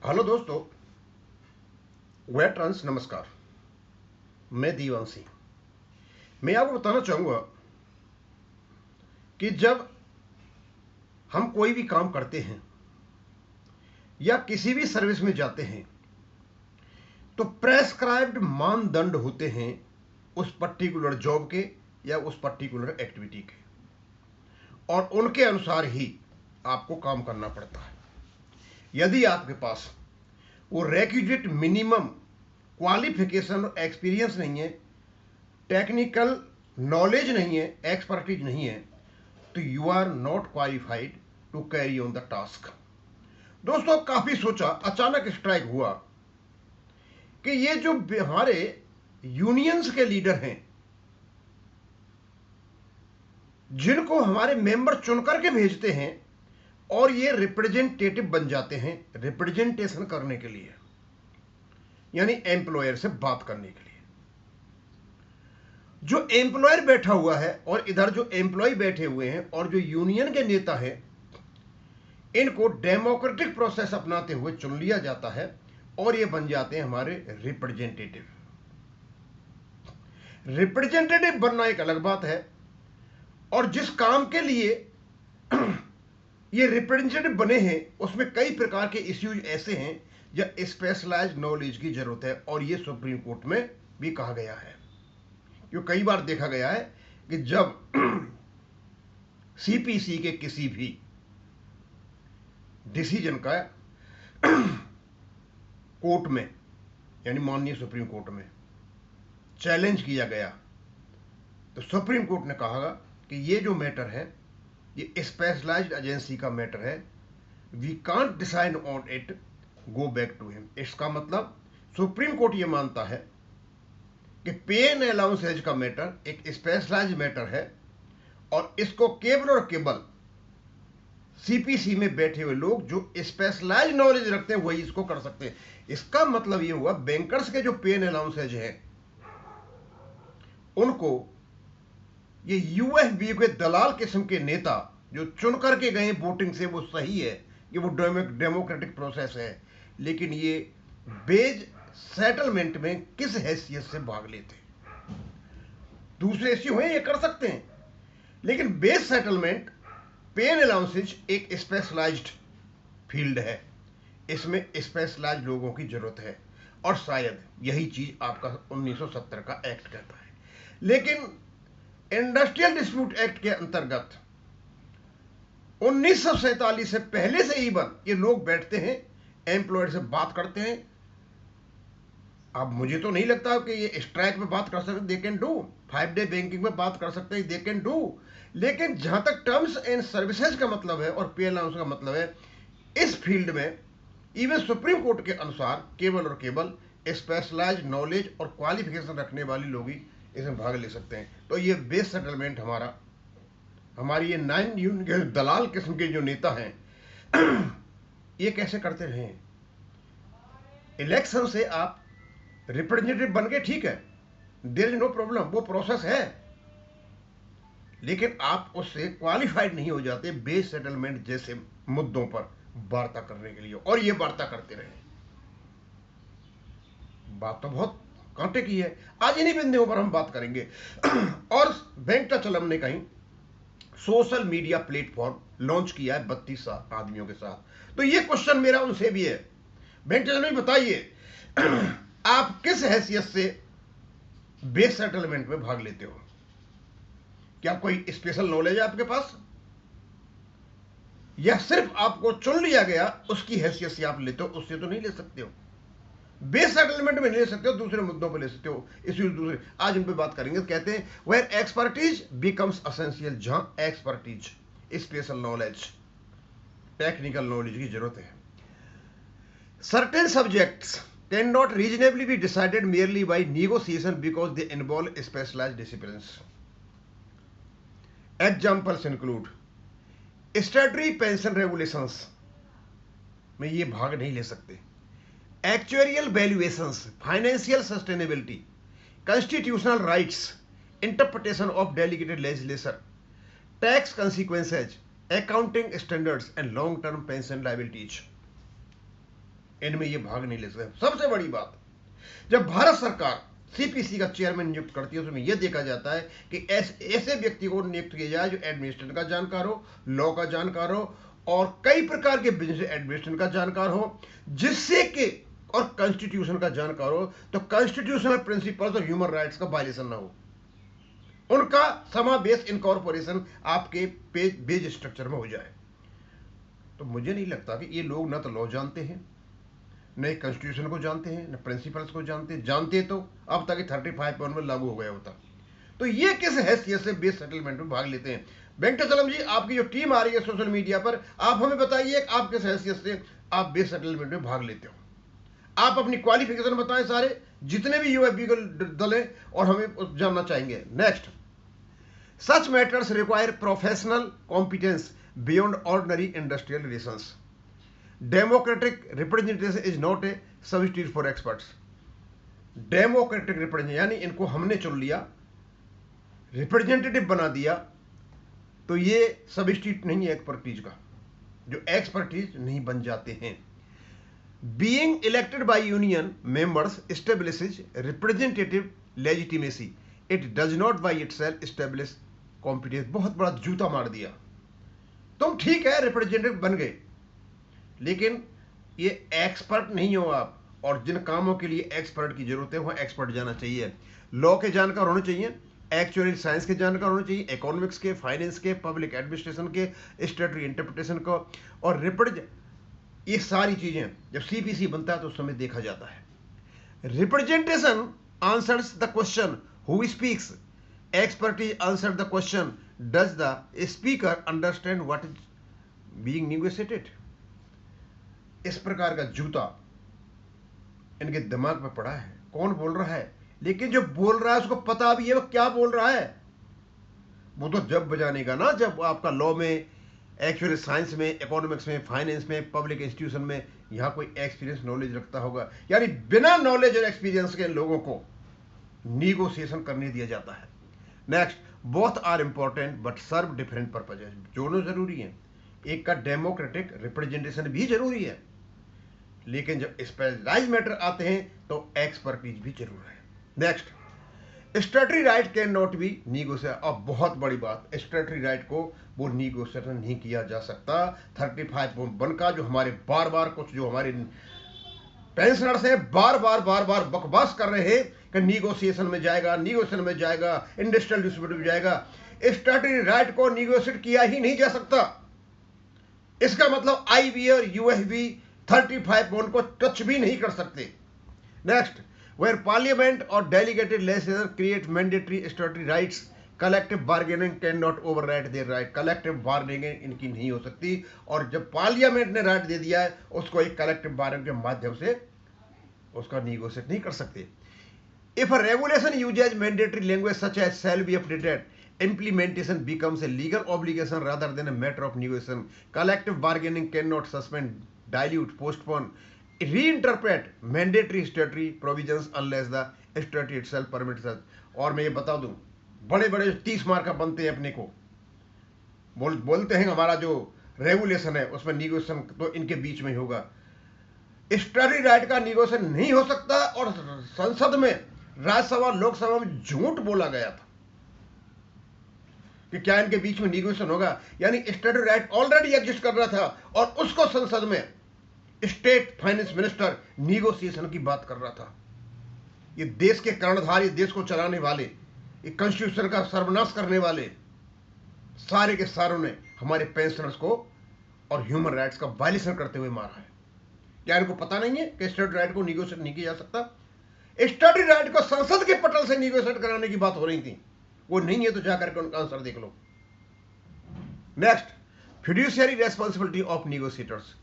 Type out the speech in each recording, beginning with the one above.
Hello दोस्तों, veterans नमस्कार। मैं दीवांशी। मैं आपको बताना चाहूँगा कि जब हम कोई भी काम करते हैं या किसी भी सर्विस में जाते हैं तो प्रेस्क्राइब्ड मानदंड होते हैं उस पर्टिकुलर जॉब के या उस पर्टिकुलर एक्टिविटी के, और उनके अनुसार ही आपको काम करना पड़ता है। यदि आपके पास वो रेक्विजिट मिनिमम क्वालिफिकेशन और एक्सपीरियंस नहीं है, टेक्निकल नॉलेज नहीं है, एक्सपर्टीज नहीं है, तो you are not qualified to carry on the task. दोस्तों, काफी सोचा, अचानक स्ट्राइक हुआ कि ये जो हमारे यूनियंस के लीडर हैं, जिनको हमारे मेंबर चुन करके भेजते हैं और ये रिप्रेजेंटेटिव बन जाते हैं रिप्रेजेंटेशन करने के लिए, यानी एम्प्लॉयर से बात करने के लिए। जो एम्प्लॉयर बैठा हुआ है और इधर जो एम्प्लॉय बैठे हुए हैं और जो यूनियन के नेता हैं, इनको डेमोक्रेटिक प्रोसेस अपनाते हुए चुन लिया जाता है और ये बन जाते हैं हमारे रिप्रेजेंटेटिव। रिप्रेजेंटेटिव बनना एक अलग बात है, और जिस काम के लिए ये रिप्रेजेंटेटिव बने हैं उसमें कई प्रकार के इश्यूज ऐसे हैं जो स्पेशलाइज्ड नॉलेज की जरूरत है, और ये सुप्रीम कोर्ट में भी कहा गया है। क्योंकि कई बार देखा गया है कि जब सीपीसी के किसी भी डिसीजन का कोर्ट में, यानी माननीय सुप्रीम कोर्ट में चैलेंज किया गया, तो सुप्रीम कोर्ट ने कहा कि ये जो मैटर है ये स्पेशलाइज्ड एजेंसी का मैटर है, we can't decide on it, go back to him. इसका मतलब सुप्रीम कोर्ट ये मानता है कि पे एंड अलाउंसेज का मैटर एक स्पेशलाइज्ड मैटर है, और इसको केवल और केवल सीपीसी में बैठे हुए लोग जो स्पेशलाइज्ड नॉलेज रखते हैं वही इसको कर सकते हैं। इसका मतलब ये हुआ बैंकर्स के जो पे एंड अलाउंसेज हैं उनको ये यूएफबी के दलाल किस्म के नेता जो चुन करके गए वोटिंग से, वो सही है कि वो डेमोक्रेटिक प्रोसेस है, लेकिन ये बेज सेटलमेंट में किस हैसियत से भाग लेते। दूसरे इश्यू हैं, ये कर सकते हैं, लेकिन बेज सेटलमेंट, पे एंड अलाउंसेज एक स्पेशलाइज्ड फील्ड है, इसमें स्पेशलाइज्ड लोगों की जरूरत है, और शायद यही चीज आपका 1970 का एक्ट कहता है। लेकिन इंडस्ट्रियल डिस्प्यूट एक्ट के अंतर्गत 1947 से पहले से ही ये लोग बैठते हैं, एम्प्लॉयर से बात करते हैं। अब मुझे तो नहीं लगता कि ये स्ट्राइक में बात कर सकते, they can do, 5 day banking में बात कर सकते हैं, दे कैन डू, लेकिन जहां तक टर्म्स एंड सर्विसेज का मतलब है और पे अलाउंस का मतलब है, इस फील्ड में इवन सुप्रीम कोर्ट के अनुसार केवल और केवल स्पेशलाइज्ड नॉलेज और क्वालिफिकेशन रखने वाले लोग ही इसमें भाग ले सकते हैं। तो ये बेस सेटलमेंट हमारी ये 9 यूनियन के दलाल किस्म के जो नेता हैं ये कैसे करते रहे। इलेक्शन से आप रिप्रेजेंटेटिव बन गए, ठीक है, देयर इज नो प्रॉब्लम, वो प्रोसेस है, लेकिन आप उससे क्वालिफाइड नहीं हो जाते बेस सेटलमेंट जैसे मुद्दों पर वार्ता करने के लिए, और ये वार्ता करते रहे। बात तो बहुत कांटे की है, आज इन्हीं बिंदुओं पर हम बात करेंगे। और वेंकटाचलम ने कहीं सोशल मीडिया प्लेटफॉर्म लॉन्च किया है 32 आदमियों के साथ। तो ये क्वेश्चन मेरा उनसे भी है, वेंकटाचलम बताइए आप किस हैसियत से बेस सेटलमेंट में भाग लेते हो? क्या कोई स्पेशल नॉलेज है आपके पास, या सिर्फ आपको चुन लिया गया उसकी हैसियत से आप लेते हो? उससे तो नहीं ले सकते हो, बेस सेटलमेंट में नहीं ले सकते हो, दूसरे मुद्दों पर ले सकते हो। इसलिए दूसरे आज इन पे बात करेंगे। कहते हैं वेयर एक्सपर्टीज बिकम्स एसेंशियल, जहां expertise, special knowledge, technical knowledge की जरूरत है। Certain subjects can not reasonably be decided merely by negotiation because they involve specialized disciplines. Examples include statutory pension regulations में ये भाग नहीं ले सकते, actuarial valuations, financial sustainability, constitutional rights, interpretation of delegated legislation, tax consequences, accounting standards and long term pension liabilities, इनमें ये भाग नहीं ले सकते। सबसे बड़ी बात, जब भारत सरकार सीपीसी का चेयरमैन नियुक्त करती है उसमें यह देखा जाता है कि ऐसे व्यक्ति को नियुक्त किया जाए जो एडमिनिस्ट्रेशन का जानकार हो, लॉ का जानकार हो और कई प्रकार के बिजनेस एडमिनिस्ट्रेशन का जानकार हो, जिससे कि और कॉन्स्टिट्यूशन का जानकार हो, तो कॉन्स्टिट्यूशनल प्रिंसिपल्स और ह्यूमन राइट्स का वायलेशन ना हो, उनका समावेश इनकॉर्पोरेशन आपके बेज स्ट्रक्चर में हो जाए। तो मुझे नहीं लगता कि ये लोग ना तो लॉ जानते हैं, न कॉन्स्टिट्यूशन को जानते हैं, न प्रिंसिपल्स को जानते तो अब तक 35 में लागू हो गया होता। तो ये किस हैसियत से बेस सेटलमेंट में भाग लेते हैं? वेंकटचलम जी, आपकी जो टीम आ रही है सोशल मीडिया पर, आप हमें बताइए आप किस हैसियत से आप बेस सेटलमेंट में भाग लेते हो। आप अपनी क्वालिफिकेशन बताएं, सारे जितने भी यूएफबी के दल हैं, और हमें जानना चाहेंगे। Next, such matters require professional competence beyond ordinary industrial relations. Democratic representation is not a substitute for experts. Democratic representation यानी इनको हमने चुन लिया, रिप्रेजेंटेटिव बना दिया, तो ये सब्स्टिट्यूट नहीं है एक्सपर्टीज का, जो एक्सपर्टीज नहीं बन जाते हैं। Being elected by union members establishes representative legitimacy, it does not by itself establish competence. बहुत बड़ा जूता मार दिया। तुम ठीक है रिप्रेजेंटेटिव बन गए, लेकिन ये एक्सपर्ट नहीं हो आप, और जिन कामों के लिए एक्सपर्ट की जरूरत है वहां एक्सपर्ट जाना चाहिए। लॉ के जानकार होने चाहिए, एक्चुअली साइंस के जानकार होने चाहिए, इकोनॉमिक्स के, फाइनेंस के, पब्लिक एडमिनिस्ट्रेशन के, स्टेटरी इंटरप्रिटेशन को, और ये सारी चीजें जब सीपीसी बनता है तो उस समय देखा जाता है। Representation answers the question who speaks, expertise answer the question does the speaker understand what is being negotiated. इस प्रकार का जूता इनके दिमाग में पड़ा है, कौन बोल रहा है, लेकिन जो बोल रहा है उसको पता भी है वो क्या बोल रहा है। वो तो जब बजाने का ना, जब आपका लॉ में, एक्चुअली साइंस में, इकोनॉमिक्स में, फाइनेंस में, पब्लिक इंस्टीट्यूशन में यहां कोई एक्सपीरियंस नॉलेज रखता होगा। यानी बिना नॉलेज और एक्सपीरियंस के लोगों को निगोशिएशन करने दिया जाता है। Next, both are important but serve different purposes. दोनों जरूरी हैं, एक का डेमोक्रेटिक रिप्रेजेंटेशन भी जरूरी है, लेकिन जब स्पेशलाइज्ड मैटर आते हैं तो एक्सपर्टीज भी जरूर है। Next, स्टेटरी right can not be negotiate. अब बहुत बड़ी बात, स्टेटरी राइट को वो निगोशिएट नहीं किया जा सकता। 35 का जो हमारे बार बार कुछ जो हमारे पेंशनर्स हैं बार बार बकवास कर रहे हैं कि निगोशिएशन में जाएगा, निगोशिएशन में जाएगा, इंडस्ट्रियल डिस्प्यूट में जाएगा। स्टेटरी राइट को निगोशिएट किया ही नहीं जा सकता। इसका मतलब आईबी और यूएफबी 35 को टच भी नहीं कर सकते। Next, where parliament or delegated legislature create mandatory statutory rights, collective bargaining cannot override their right। collective bargaining इनकी नहीं हो सकती, और जब पार्लियामेंट ने राइट दे दिया है उसको एक कलेक्टिव बार्गेनिंग के माध्यम से उसका निगोशिएट नहीं कर सकते। If a regulation uses mandatory language such as shall be updated, implementation becomes a legal obligation rather than a matter of negotiation। collective bargaining cannot suspend, dilute, postpone, reinterpret mandatory statutory provisions unless the statute itself permits such। और मैं ये बता दूं, बड़े बड़े 30 mark का बनते हैं अपने को, बोलते हैं हमारा जो रेगुलेशन है उसमें निगोशिएशन तो इनके बीच में ही होगा। स्टैट्यूटरी राइट का निगोशिएशन नहीं हो सकता, और संसद में, राज्यसभा, लोकसभा में झूठ बोला गया था कि क्या इनके बीच में निगोशिएशन होगा। यानी स्टैट्यूटरी राइट ऑलरेडी एग्जिस्ट कर रहा था, और उसको संसद में स्टेट फाइनेंस मिनिस्टर निगोशिएशन की बात कर रहा था। ये देश के कर्णधार, ये देश को चलाने वाले, ये कॉन्स्टिट्यूशन का सर्वनाश करने वाले सारे के सारों ने हमारे पेंशनर्स को और ह्यूमन राइट्स का वायलेशन करते हुए मारा है। क्या इनको पता नहीं है कि स्टेट राइट को निगोशिएट नहीं किया जा सकता? स्टेट राइट को संसद के पटल से निगोशिएट कराने की बात हो रही थी, वो नहीं है तो जाकर के उनका आंसर देख लो। Next, fiduciary responsibility of negotiators.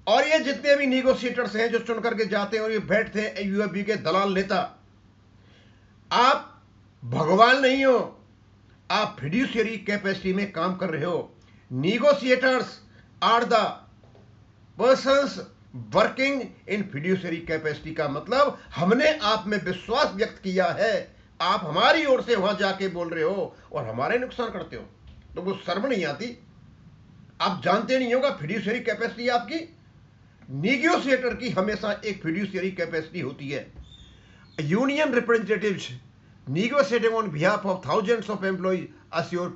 और ये जितने भी निगोशिएटर्स हैं जो चुन करके जाते हैं और ये बैठते हैं यूएफबी के दलाल नेता, आप भगवान नहीं हो, आप फिड्यूशियरी कैपेसिटी में काम कर रहे हो। Negotiators are the persons working in fiduciary capacity का मतलब हमने आप में विश्वास व्यक्त किया है, आप हमारी ओर से वहां जाके बोल रहे हो और हमारे नुकसान करते हो, तो वो शर्म नहीं आती? आप जानते नहीं होगा फिड्यूशियरी कैपेसिटी आपकी? निगोशिएटर की हमेशा एक फिड्यूशियरी कैपेसिटी होती है। Union representatives negotiating on behalf of thousands of employees assure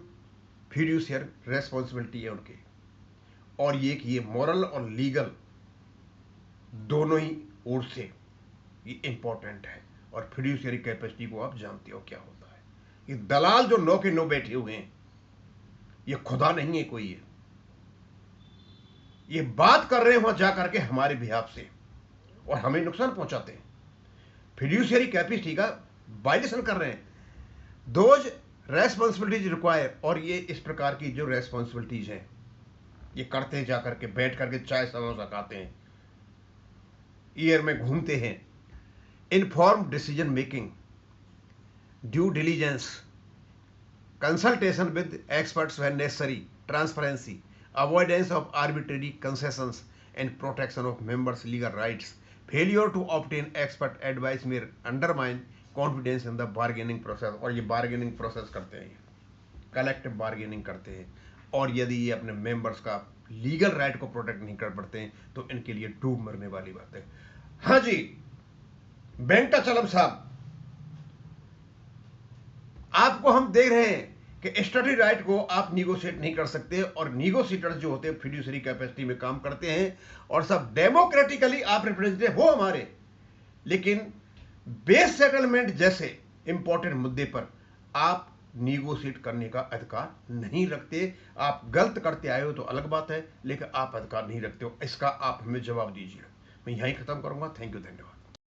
fiduciary responsibility है उनके, और ये मॉरल और लीगल दोनों ही ओर से ये इंपॉर्टेंट है। और फिड्यूशियरी कैपेसिटी को आप जानते हो क्या होता है। ये दलाल जो नो के नो बैठे हुए हैं, ये खुदा नहीं है कोई, ये बात कर रहे हैं वहां जाकर के हमारे बिहाफ से और हमें नुकसान पहुंचाते हैं। फिड्यूशियरी कैपेसिटी का वायलेशन कर रहे हैं। दोज रेस्पॉन्सिबिलिटीज रिक्वायर, और ये इस प्रकार की जो रेस्पॉन्सिबिलिटीज हैं ये करते हैं, जाकर के बैठ करके चाय समोसा खाते हैं, ईयर में घूमते हैं। Inform decision making, due diligence, consultation with experts when necessary, transparency, avoidance of arbitrary concessions and protection of members legal rights. Failure to obtain expert advice में undermine confidence in the bargaining process. और ये bargaining process करते हैं, collective bargaining करते हैं, और यदि ये अपने मेंबर्स का लीगल राइट को प्रोटेक्ट नहीं कर पाते हैं तो इनके लिए डूब मरने वाली बात है। हाँ जी, वेंकटाचलम साहब, आपको हम देख रहे हैं कि स्टडी राइट को आप निगोशिएट नहीं कर सकते, और निगोशिएटर्स जो होते हैं फिड्यूशियरी कैपेसिटी में काम करते हैं, और सब डेमोक्रेटिकली आप रिप्रेजेंटेटिव हो हमारे, लेकिन बेस सेटलमेंट जैसे इंपॉर्टेंट मुद्दे पर आप निगोशिएट करने का अधिकार नहीं रखते। आप गलत करते आए हो तो अलग बात है, लेकिन आप अधिकार नहीं रखते हो। इसका आप हमें जवाब दीजिए। मैं यहीं खत्म करूंगा। थैंक यू, धन्यवाद।